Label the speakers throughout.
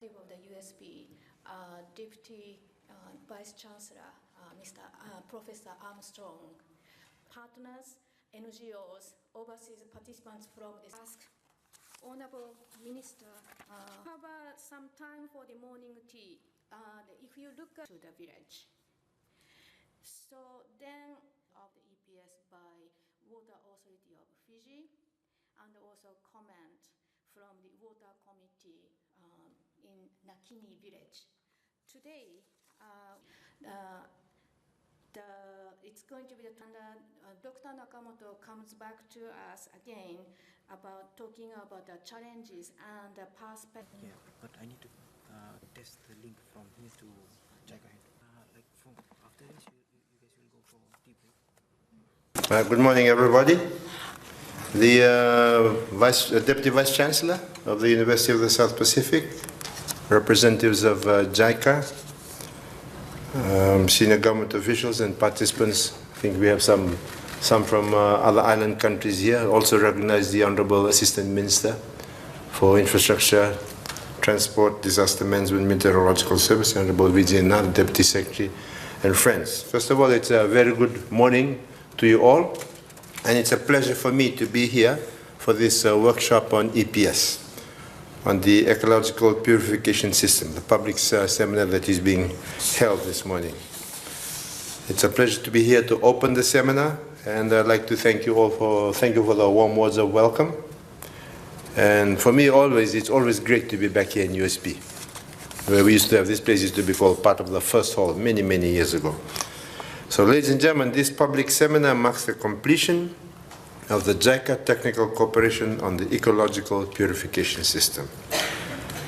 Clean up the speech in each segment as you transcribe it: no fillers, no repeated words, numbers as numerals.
Speaker 1: of the USP, Deputy Vice Chancellor, Professor Armstrong, partners, NGOs, overseas participants from this ask Honorable Minister, have some time for the morning tea. If you look to the village, so then of the EPS by Water Authority of Fiji, and also comment from the Water Committee in Nakini village. Today, it's going to be Dr. Nakamoto comes back to us again about talking about the challenges and the perspective.
Speaker 2: Yeah, but I need to test the link from here to JICA. After this, you guys will go for tea break.
Speaker 3: Good morning, everybody. The Deputy Vice Chancellor of the University of the South Pacific, representatives of JICA, senior government officials and participants. I think we have some from other island countries here. Also recognize the Honorable Assistant Minister for Infrastructure, Transport, Disaster Management, Meteorological Service, Honorable Fijian Minister, Deputy Secretary, and friends. First of all, it's a very good morning to you all, and it's a pleasure for me to be here for this workshop on EPS, on the Ecological Purification System, the public seminar that is being held this morning. It's a pleasure to be here to open the seminar, and I'd like to thank you all for the warm words of welcome. And for me, it's always great to be back here in USP, where we used to have this place used to be called part of the first hall many, many years ago. So, ladies and gentlemen, this public seminar marks the completion of the JICA Technical Cooperation on the Ecological Purification System.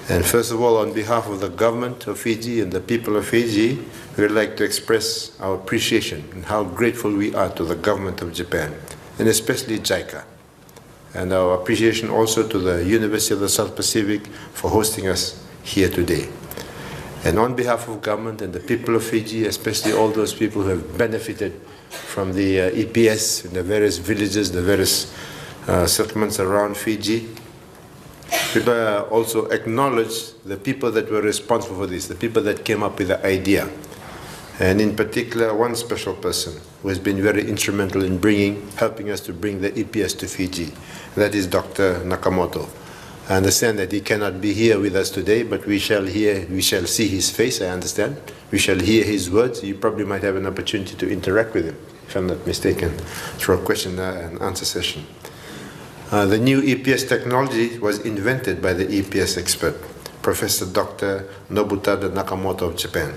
Speaker 3: And first of all, on behalf of the government of Fiji and the people of Fiji, we would like to express our appreciation and how grateful we are to the government of Japan, and especially JICA. And our appreciation also to the University of the South Pacific for hosting us here today. And on behalf of government and the people of Fiji, especially all those people who have benefited from the EPS in the various villages, the various settlements around Fiji, we also acknowledge the people that were responsible for this, the people that came up with the idea. And in particular, one special person who has been very instrumental in helping us to bring the EPS to Fiji. That is Dr. Nakamoto. I understand that he cannot be here with us today, but we shall see his face, I understand. We shall hear his words. You probably might have an opportunity to interact with him, if I'm not mistaken, through a question and answer session. The new EPS technology was invented by the EPS expert, Professor Dr. Nobutada Nakamoto of Japan.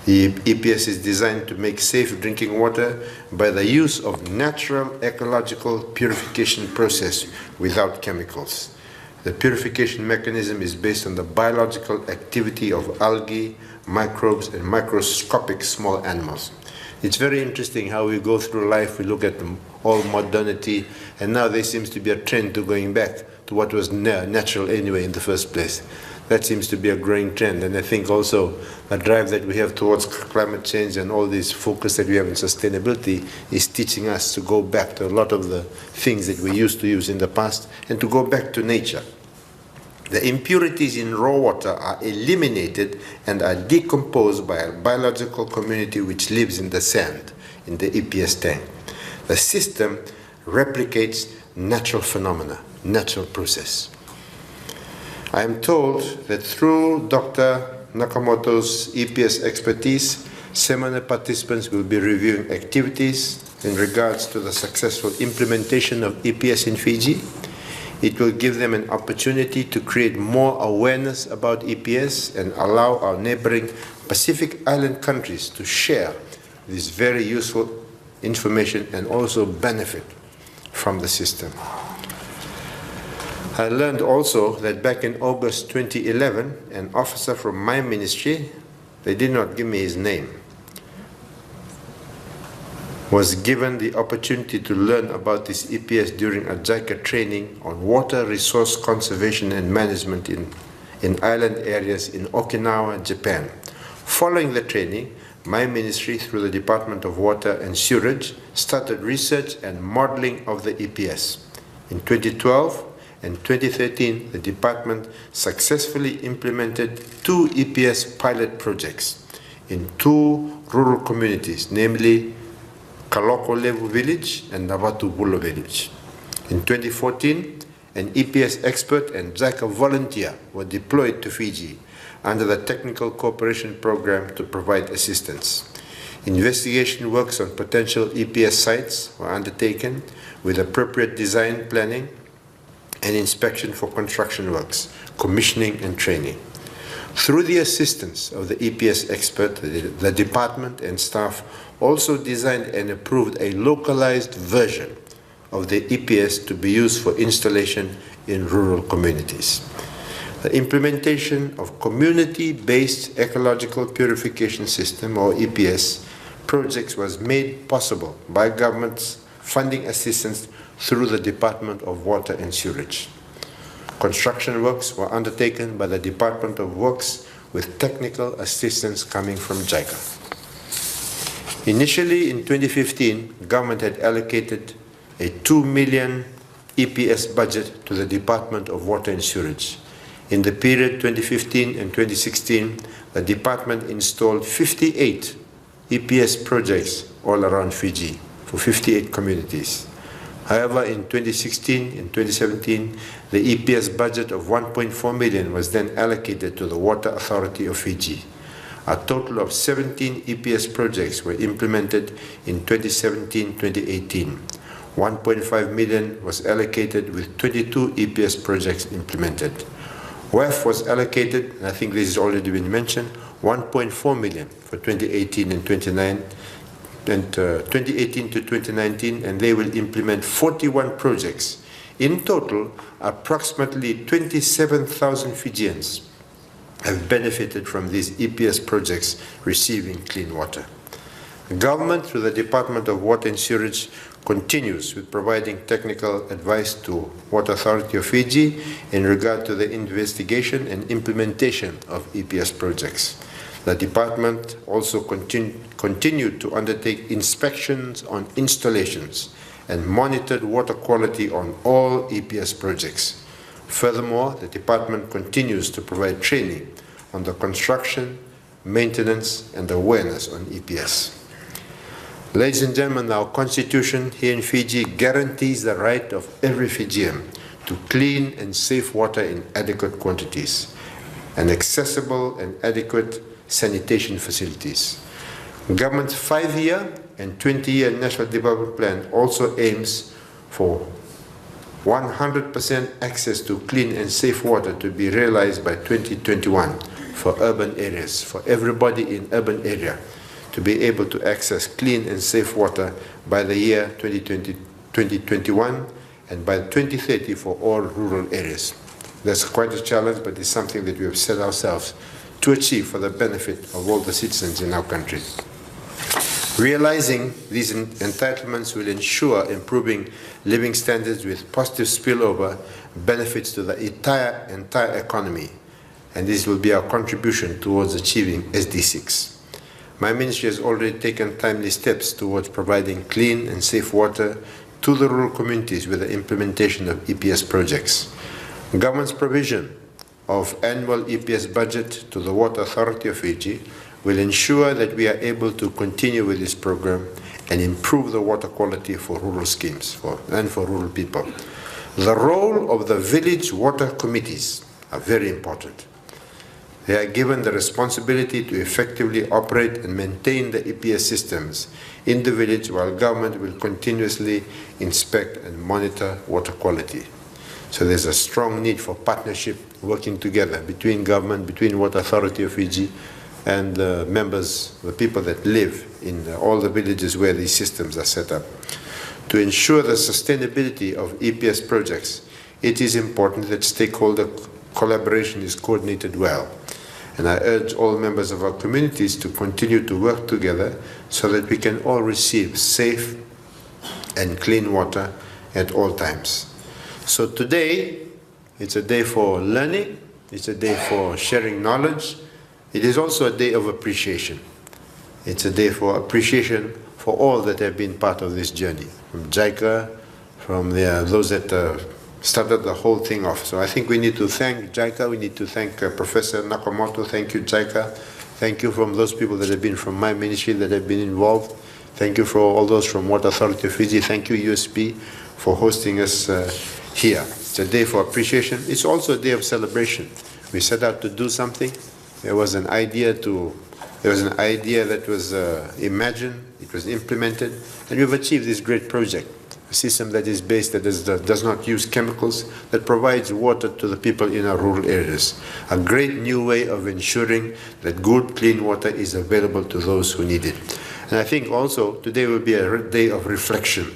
Speaker 3: The EPS is designed to make safe drinking water by the use of natural ecological purification process without chemicals. The purification mechanism is based on the biological activity of algae, microbes, and microscopic small animals. It's very interesting how we go through life, we look at all modernity, and now there seems to be a trend to going back to what was natural anyway in the first place. That seems to be a growing trend, and I think also the drive that we have towards climate change and all this focus that we have in sustainability is teaching us to go back to a lot of the things that we used to use in the past and to go back to nature. The impurities in raw water are eliminated and are decomposed by a biological community which lives in the sand, in the EPS tank. The system replicates natural phenomena, natural process. I am told that through Dr. Nakamoto's EPS expertise, seminar participants will be reviewing activities in regards to the successful implementation of EPS in Fiji. It will give them an opportunity to create more awareness about EPS and allow our neighboring Pacific Island countries to share this very useful information and also benefit from the system. I learned also that back in August 2011, an officer from my ministry, they did not give me his name, was given the opportunity to learn about this EPS during a JICA training on water resource conservation and management in island areas in Okinawa, Japan. Following the training, my ministry, through the Department of Water and Sewerage, started research and modeling of the EPS. In 2012, and 2013, the department successfully implemented 2 EPS pilot projects in 2 rural communities, namely Kaloko Levu village and Navatu Bulo village. In 2014, an EPS expert and JICA volunteer were deployed to Fiji under the Technical Cooperation Program to provide assistance. Investigation works on potential EPS sites were undertaken with appropriate design planning and inspection for construction works, commissioning and training. Through the assistance of the EPS expert, the department and staff also designed and approved a localized version of the EPS to be used for installation in rural communities. The implementation of community-based ecological purification system, or EPS, projects was made possible by government's funding assistance through the Department of Water and Sewerage. Construction works were undertaken by the Department of Works with technical assistance coming from JICA. Initially in 2015, government had allocated a 2 million EPS budget to the Department of Water and Sewerage. In the period 2015 and 2016, the department installed 58 EPS projects all around Fiji for 58 communities. However, in 2016 and 2017, the EPS budget of 1.4 million was then allocated to the Water Authority of Fiji. A total of 17 EPS projects were implemented in 2017-2018. 1.5 million was allocated with 22 EPS projects implemented. WEF was allocated, and I think this has already been mentioned, 1.4 million for 2018 and 2018 to 2019, and they will implement 41 projects. In total, approximately 27,000 Fijians have benefited from these EPS projects receiving clean water. The government, through the Department of Water and Sewerage, continues with providing technical advice to Water Authority of Fiji in regard to the investigation and implementation of EPS projects. The department also continued to undertake inspections on installations and monitored water quality on all EPS projects. Furthermore, the department continues to provide training on the construction, maintenance, and awareness on EPS. Ladies and gentlemen, our constitution here in Fiji guarantees the right of every Fijian to clean and safe water in adequate quantities and accessible and adequate sanitation facilities. Government's 5-year and 20-year National Development Plan also aims for 100% access to clean and safe water to be realized by 2021 for urban areas, for everybody in urban area to be able to access clean and safe water by the year 2021 and by 2030 for all rural areas. That's quite a challenge, but it's something that we have set ourselves to achieve for the benefit of all the citizens in our country. Realizing these entitlements will ensure improving living standards with positive spillover benefits to the entire economy, and this will be our contribution towards achieving SD6. My ministry has already taken timely steps towards providing clean and safe water to the rural communities with the implementation of EPS projects. Government's provision of annual EPS budget to the Water Authority of Fiji will ensure that we are able to continue with this program and improve the water quality for rural schemes and for rural people. The role of the village water committees are very important. They are given the responsibility to effectively operate and maintain the EPS systems in the village, while government will continuously inspect and monitor water quality. So there's a strong need for partnership, working together between government, between Water Authority of Fiji and the members, the people that live in all the villages where these systems are set up. To ensure the sustainability of EPS projects, it is important that stakeholder collaboration is coordinated well. And I urge all members of our communities to continue to work together so that we can all receive safe and clean water at all times. So today, it's a day for learning, it's a day for sharing knowledge. It is also a day of appreciation. It's a day for appreciation for all that have been part of this journey, from JICA, from those that started the whole thing off. So I think we need to thank JICA, we need to thank Professor Nakamoto. Thank you, JICA. Thank you from those people that have been from my ministry that have been involved. Thank you for all those from Water Authority of Fiji. Thank you, USP, for hosting us here. It's a day for appreciation. It's also a day of celebration. We set out to do something. There was an idea that was imagined, it was implemented, and we've achieved this great project. A system that is based, that does not use chemicals, that provides water to the people in our rural areas. A great new way of ensuring that good, clean water is available to those who need it. And I think also today will be a day of reflection,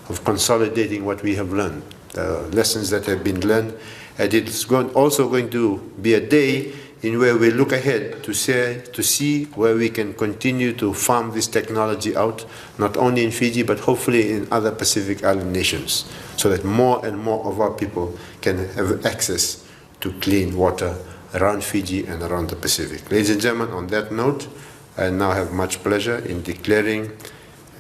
Speaker 3: of consolidating what we have learned, the lessons that have been learned. And it's also going to be a day in where we look ahead to see where we can continue to farm this technology out, not only in Fiji, but hopefully in other Pacific Island nations, so that more and more of our people can have access to clean water around Fiji and around the Pacific. Ladies and gentlemen, on that note, I now have much pleasure in declaring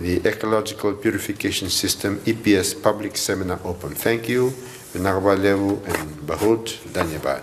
Speaker 3: the Ecological Purification System EPS Public Seminar open. Thank you. And Bahut, Dhanyabad.